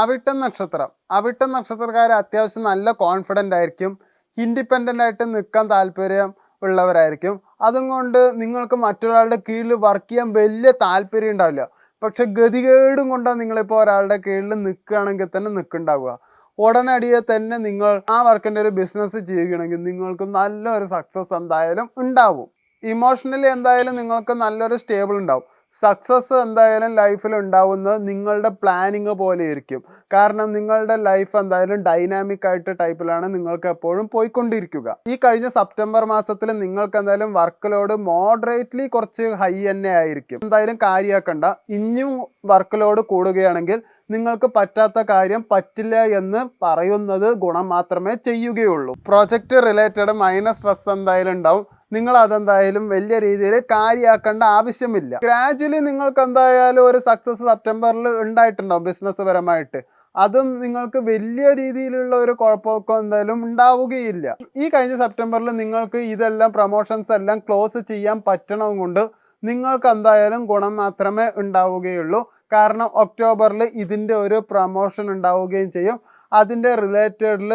അവിട്ടം നക്ഷത്രം. അവിട്ടം നക്ഷത്രക്കാർ അത്യാവശ്യം നല്ല കോൺഫിഡൻ്റ് ആയിരിക്കും. ഇൻഡിപെൻഡൻ്റ് ആയിട്ട് നിൽക്കാൻ താല്പര്യം ഉള്ളവരായിരിക്കും. അതുകൊണ്ട് നിങ്ങൾക്ക് മറ്റൊരാളുടെ കീഴിൽ വർക്ക് ചെയ്യാൻ വലിയ താല്പര്യം ഉണ്ടാവില്ല. പക്ഷെ ഗതികേടും കൊണ്ടാണ് നിങ്ങളിപ്പോൾ ഒരാളുടെ കീഴിൽ നിൽക്കുകയാണെങ്കിൽ തന്നെ നിൽക്കുന്നുണ്ടാവുക. ഉടനടിയെ തന്നെ നിങ്ങൾ ആ വർക്കിൻ്റെ ഒരു ബിസിനസ് ചെയ്യുകയാണെങ്കിൽ നിങ്ങൾക്ക് നല്ലൊരു സക്സസ് എന്തായാലും ഉണ്ടാവും. ഇമോഷണലി എന്തായാലും നിങ്ങൾക്ക് നല്ലൊരു സ്റ്റേബിൾ ഉണ്ടാവും. സക്സസ് എന്തായാലും ലൈഫിൽ ഉണ്ടാവുന്നത് നിങ്ങളുടെ പ്ലാനിങ് പോലെ ഇരിക്കും. കാരണം നിങ്ങളുടെ ലൈഫ് എന്തായാലും ഡൈനാമിക് ആയിട്ട് ടൈപ്പിലാണ് നിങ്ങൾക്ക് എപ്പോഴും പോയിക്കൊണ്ടിരിക്കുക. ഈ കഴിഞ്ഞ സെപ്റ്റംബർ മാസത്തിൽ നിങ്ങൾക്ക് എന്തായാലും വർക്ക് ലോഡ് മോഡറേറ്റ്ലി കുറച്ച് ഹൈ തന്നെ ആയിരിക്കും. എന്തായാലും കാര്യമാക്കണ്ട. ഇനിയും വർക്ക് ലോഡ് കൂടുകയാണെങ്കിൽ നിങ്ങൾക്ക് പറ്റാത്ത കാര്യം പറ്റില്ല എന്ന് പറയുന്നത് ഗുണം മാത്രമേ ചെയ്യുകയുള്ളൂ. പ്രോജക്റ്റ് റിലേറ്റഡ് മൈനസ് സ്ട്രെസ് എന്തായാലും ഉണ്ടാവും. നിങ്ങൾ അതെന്തായാലും വലിയ രീതിയിൽ കാര്യമാക്കേണ്ട ആവശ്യമില്ല. ഗ്രാജുവലി നിങ്ങൾക്ക് എന്തായാലും ഒരു സക്സസ് സെപ്റ്റംബറിൽ ഉണ്ടായിട്ടുണ്ടാവും ബിസിനസ് പരമായിട്ട്. അതും നിങ്ങൾക്ക് വലിയ രീതിയിലുള്ള ഒരു കുഴപ്പമൊക്കെ എന്തായാലും ഉണ്ടാവുകയില്ല. ഈ കഴിഞ്ഞ സെപ്റ്റംബറിൽ നിങ്ങൾക്ക് ഇതെല്ലാം പ്രൊമോഷൻസ് എല്ലാം ക്ലോസ് ചെയ്യാൻ പറ്റണം കൊണ്ട് നിങ്ങൾക്ക് എന്തായാലും ഗുണം മാത്രമേ ഉണ്ടാവുകയുള്ളൂ. കാരണം ഒക്ടോബറിൽ ഇതിൻ്റെ ഒരു പ്രൊമോഷൻ ഉണ്ടാവുകയും ചെയ്യും. അതിൻ്റെ റിലേറ്റഡിൽ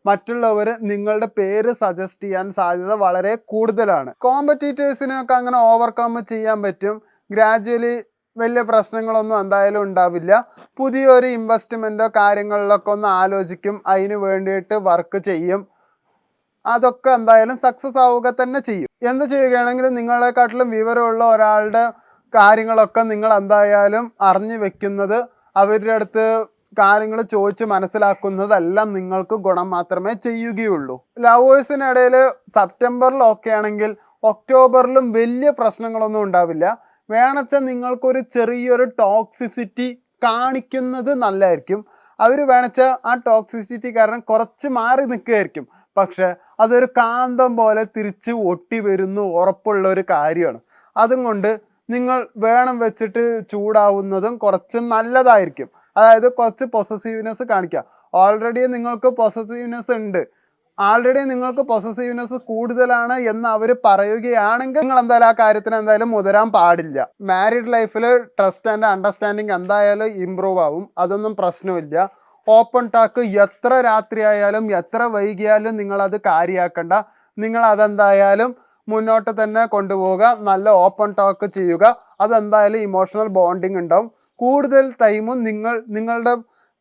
മറ്റുള്ളവർ നിങ്ങളുടെ പേര് സജസ്റ്റ് ചെയ്യാൻ സാധ്യത വളരെ കൂടുതലാണ്. കോമ്പറ്റീറ്റേഴ്സിനെയൊക്കെ അങ്ങനെ ഓവർകം ചെയ്യാൻ പറ്റും. ഗ്രാജുവലി വലിയ പ്രശ്നങ്ങളൊന്നും എന്തായാലും ഉണ്ടാവില്ല. പുതിയൊരു ഇൻവെസ്റ്റ്മെൻറ്റോ കാര്യങ്ങളിലൊക്കെ ഒന്ന് ആലോചിക്കും. അതിന് വേണ്ടിയിട്ട് വർക്ക് ചെയ്യും. അതൊക്കെ എന്തായാലും സക്സസ് ആവുക തന്നെ ചെയ്യും. എന്ത് ചെയ്യുകയാണെങ്കിലും നിങ്ങളെക്കാട്ടിലും വിവരമുള്ള ഒരാളുടെ കാര്യങ്ങളൊക്കെ നിങ്ങൾ എന്തായാലും അറിഞ്ഞു വെക്കുന്നത്, അവരുടെ അടുത്ത് കാര്യങ്ങൾ ചോദിച്ച് മനസ്സിലാക്കുന്നതെല്ലാം നിങ്ങൾക്ക് ഗുണം മാത്രമേ ചെയ്യുകയുള്ളൂ. ലവേഴ്സിനിടയിൽ സെപ്റ്റംബറിൽ ഒക്കെ ആണെങ്കിൽ ഒക്ടോബറിലും വലിയ പ്രശ്നങ്ങളൊന്നും ഉണ്ടാവില്ല. വേണമെച്ചാൽ നിങ്ങൾക്കൊരു ചെറിയൊരു ടോക്സിസിറ്റി കാണിക്കുന്നത് നല്ലതായിരിക്കും. അവർ വേണമെച്ചാൽ ആ ടോക്സിസിറ്റി കാരണം കുറച്ച് മാറി നിൽക്കുകയായിരിക്കും. പക്ഷെ അതൊരു കാന്തം പോലെ തിരിച്ച് ഒട്ടി വരുന്നു ഉറപ്പുള്ള ഒരു കാര്യമാണ്. അതുകൊണ്ട് നിങ്ങൾ വേണം വെച്ചിട്ട് ചൂടാവുന്നതും കുറച്ച് നല്ലതായിരിക്കും. അതായത് കുറച്ച് പൊസസീവ്നെസ് കാണിക്കുക. ഓൾറെഡി നിങ്ങൾക്ക് പൊസസീവ്നെസ് കൂടുതലാണ് എന്ന് അവർ പറയുകയാണെങ്കിൽ നിങ്ങൾ എന്തായാലും ആ കാര്യത്തിന് എന്തായാലും മുതിരാൻ പാടില്ല. മാരീഡ് ലൈഫിൽ ട്രസ്റ്റ് ആൻഡ് അണ്ടർസ്റ്റാൻഡിങ് എന്തായാലും ഇമ്പ്രൂവ് ആവും. അതൊന്നും പ്രശ്നമില്ല. ഓപ്പൺ ടോക്ക് എത്ര രാത്രി ആയാലും എത്ര വൈകിയാലും നിങ്ങളത് കാര്യമാക്കണ്ട. നിങ്ങൾ അതെന്തായാലും മുന്നോട്ട് തന്നെ കൊണ്ടുപോവുക. നല്ല ഓപ്പൺ ടോക്ക് ചെയ്യുക. അതെന്തായാലും ഇമോഷണൽ ബോണ്ടിങ് ഉണ്ടാവും. കൂടുതൽ ടൈമും നിങ്ങളുടെ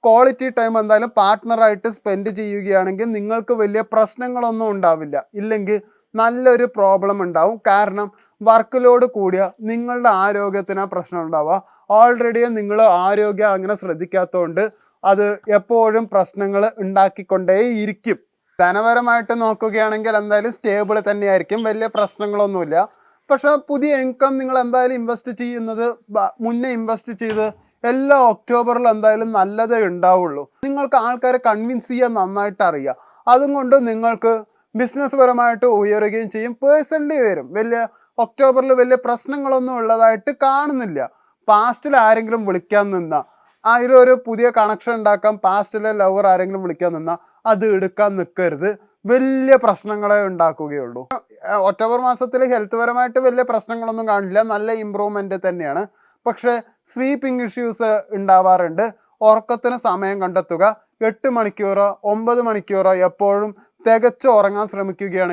ക്വാളിറ്റി ടൈം എന്തായാലും പാർട്ട്ണറായിട്ട് സ്പെൻഡ് ചെയ്യുകയാണെങ്കിൽ നിങ്ങൾക്ക് വലിയ പ്രശ്നങ്ങളൊന്നും ഉണ്ടാവില്ല. ഇല്ലെങ്കിൽ നല്ലൊരു പ്രോബ്ലം ഉണ്ടാവും. കാരണം വർക്ക് ലോഡ് കൂടിയ നിങ്ങളുടെ ആരോഗ്യത്തിന് പ്രശ്നം ഉണ്ടാവുക. ഓൾറെഡി നിങ്ങൾ ആരോഗ്യം അങ്ങനെ ശ്രദ്ധിക്കാത്തതുകൊണ്ട് അത് എപ്പോഴും പ്രശ്നങ്ങൾ ഉണ്ടാക്കിക്കൊണ്ടേയിരിക്കും. ധനപരമായിട്ട് നോക്കുകയാണെങ്കിൽ എന്തായാലും സ്റ്റേബിൾ തന്നെയായിരിക്കും. വലിയ പ്രശ്നങ്ങളൊന്നുമില്ല. പക്ഷെ പുതിയ ഇൻകം നിങ്ങൾ എന്തായാലും ഇൻവെസ്റ്റ് ചെയ്യുന്നത് മുന്നേ ഇൻവെസ്റ്റ് ചെയ്ത് എല്ലാ ഒക്ടോബറിൽ എന്തായാലും നല്ലതേ ഉണ്ടാവുള്ളൂ. നിങ്ങൾക്ക് ആൾക്കാരെ കൺവിൻസ് ചെയ്യാൻ നന്നായിട്ട് അറിയാം. അതുകൊണ്ട് നിങ്ങൾക്ക് ബിസിനസ് പരമായിട്ട് ഉയരുകയും ചെയ്യും. പേഴ്സണലി വരും. ഒക്ടോബറിൽ വലിയ പ്രശ്നങ്ങളൊന്നും ഉള്ളതായിട്ട് കാണുന്നില്ല. പാസ്റ്റിൽ ആരെങ്കിലും വിളിക്കാൻ നിന്നാൽ അതിലൊരു പുതിയ കണക്ഷൻ ഉണ്ടാക്കാൻ പാസ്റ്റിലെ ലവർ ആരെങ്കിലും വിളിക്കാൻ നിന്നാൽ അത് എടുക്കാൻ നിൽക്കരുത്. വലിയ പ്രശ്നങ്ങളെ ഉണ്ടാക്കുകയുള്ളൂ. ഒക്ടോബർ മാസത്തിൽ ഹെൽത്ത് പരമായിട്ട് വലിയ പ്രശ്നങ്ങളൊന്നും കാണില്ല. നല്ല ഇമ്പ്രൂവ്മെൻറ്റ് തന്നെയാണ്. പക്ഷേ സ്ലീപ്പിംഗ് ഇഷ്യൂസ് ഉണ്ടാവാറുണ്ട്. ഉറക്കത്തിന് സമയം കണ്ടെത്തുക. 8 മണിക്കൂറോ 9 മണിക്കൂറോ എപ്പോഴും തികച്ച് ഉറങ്ങാൻ ശ്രമിക്കുകയാണെങ്കിൽ